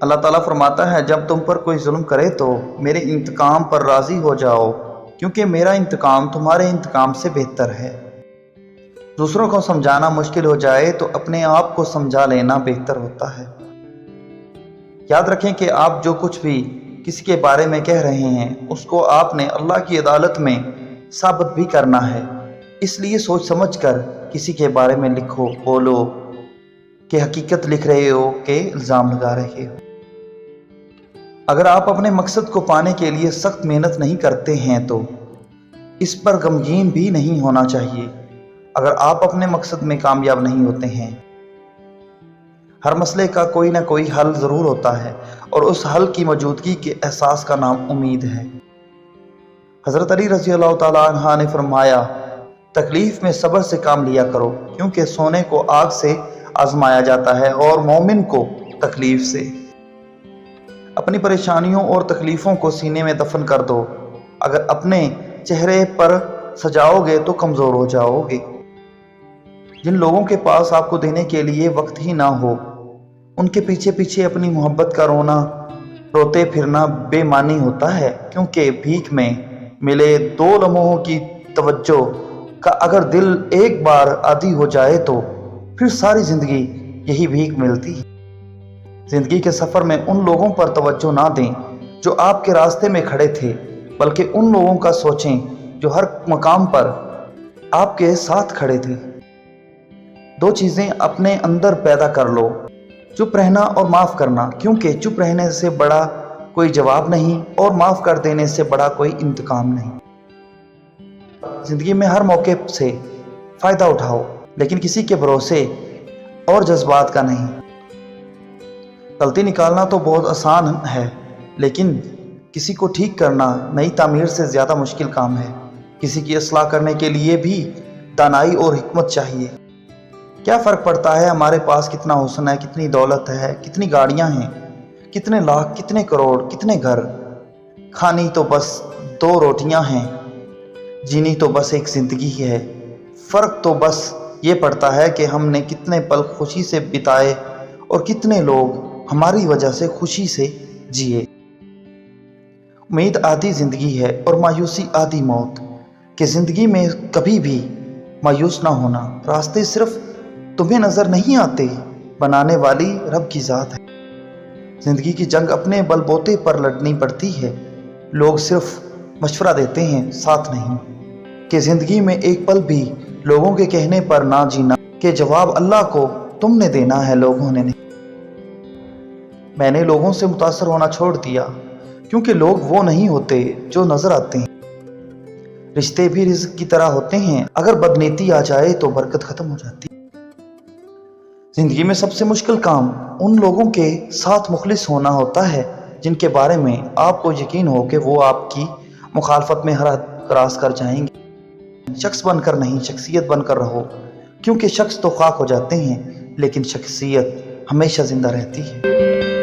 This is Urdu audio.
اللہ تعالیٰ فرماتا ہے جب تم پر کوئی ظلم کرے تو میرے انتقام پر راضی ہو جاؤ، کیونکہ میرا انتقام تمہارے انتقام سے بہتر ہے۔ دوسروں کو سمجھانا مشکل ہو جائے تو اپنے آپ کو سمجھا لینا بہتر ہوتا ہے۔ یاد رکھیں کہ آپ جو کچھ بھی کسی کے بارے میں کہہ رہے ہیں اس کو آپ نے اللہ کی عدالت میں ثابت بھی کرنا ہے، اس لیے سوچ سمجھ کر کسی کے بارے میں لکھو، بولو کہ حقیقت لکھ رہے ہو کہ الزام لگا رہے ہو۔ اگر آپ اپنے مقصد کو پانے کے لیے سخت محنت نہیں کرتے ہیں تو اس پر غمگین بھی نہیں ہونا چاہیے۔ اگر آپ اپنے مقصد میں کامیاب نہیں ہوتے ہیں، ہر مسئلے کا کوئی نہ کوئی حل ضرور ہوتا ہے، اور اس حل کی موجودگی کے احساس کا نام امید ہے۔ حضرت علی رضی اللہ تعالیٰ عنہ نے فرمایا، تکلیف میں صبر سے کام لیا کرو، کیونکہ سونے کو آگ سے آزمایا جاتا ہے اور مومن کو تکلیف سے۔ اپنی پریشانیوں اور تکلیفوں کو سینے میں دفن کر دو۔ اگر اپنے چہرے پر سجاؤ گے تو کمزور ہو جاؤ گے۔ جن لوگوں کے پاس آپ کو دینے کے لیے وقت ہی نہ ہو، ان کے پیچھے پیچھے اپنی محبت کا روتے پھرنا بے معنی ہوتا ہے، کیونکہ بھیک میں ملے 2 لمحوں کی توجہ کا اگر دل ایک بار عادی ہو جائے تو پھر ساری زندگی یہی بھیک ملتی ہے۔ زندگی کے سفر میں ان لوگوں پر توجہ نہ دیں جو آپ کے راستے میں کھڑے تھے، بلکہ ان لوگوں کا سوچیں جو ہر مقام پر آپ کے ساتھ کھڑے تھے۔ 2 چیزیں اپنے اندر پیدا کر لو، چپ رہنا اور معاف کرنا، کیونکہ چپ رہنے سے بڑا کوئی جواب نہیں اور معاف کر دینے سے بڑا کوئی انتقام نہیں۔ زندگی میں ہر موقع سے فائدہ اٹھاؤ، لیکن کسی کے بھروسے اور جذبات کا نہیں۔ غلطی نکالنا تو بہت آسان ہے، لیکن کسی کو ٹھیک کرنا نئی تعمیر سے زیادہ مشکل کام ہے۔ کسی کی اصلاح کرنے کے لیے بھی دانائی اور حکمت چاہیے۔ کیا فرق پڑتا ہے ہمارے پاس کتنا حسن ہے، کتنی دولت ہے، کتنی گاڑیاں ہیں، کتنے لاکھ، کتنے کروڑ، کتنے گھر؟ کھانی تو بس 2 روٹیاں ہیں، جینی تو بس ایک زندگی ہے۔ فرق تو بس یہ پڑتا ہے کہ ہم نے کتنے پل خوشی سے بتائے اور کتنے لوگ ہماری وجہ سے خوشی سے جیے۔ امید آدھی زندگی ہے اور مایوسی آدھی موت، کہ زندگی میں کبھی بھی مایوس نہ ہونا۔ راستے صرف تمہیں نظر نہیں آتے، بنانے والی رب کی ذات ہے۔ زندگی کی جنگ اپنے بل بوتے پر لڑنی پڑتی ہے، لوگ صرف مشورہ دیتے ہیں، ساتھ نہیں۔ کہ زندگی میں ایک پل بھی لوگوں کے کہنے پر نہ جینا، کہ جواب اللہ کو تم نے دینا ہے، لوگوں نے نہیں۔ میں نے لوگوں سے متاثر ہونا چھوڑ دیا، کیونکہ لوگ وہ نہیں ہوتے جو نظر آتے ہیں۔ رشتے بھی رزق کی طرح ہوتے ہیں، اگر بدنیتی آ جائے تو برکت ختم ہو جاتی ہے۔ زندگی میں سب سے مشکل کام ان لوگوں کے ساتھ مخلص ہونا ہوتا ہے جن کے بارے میں آپ کو یقین ہو کہ وہ آپ کی مخالفت میں ہر حد کراس کر جائیں گے۔ شخص بن کر نہیں، شخصیت بن کر رہو، کیونکہ شخص تو خاک ہو جاتے ہیں لیکن شخصیت ہمیشہ زندہ رہتی ہے۔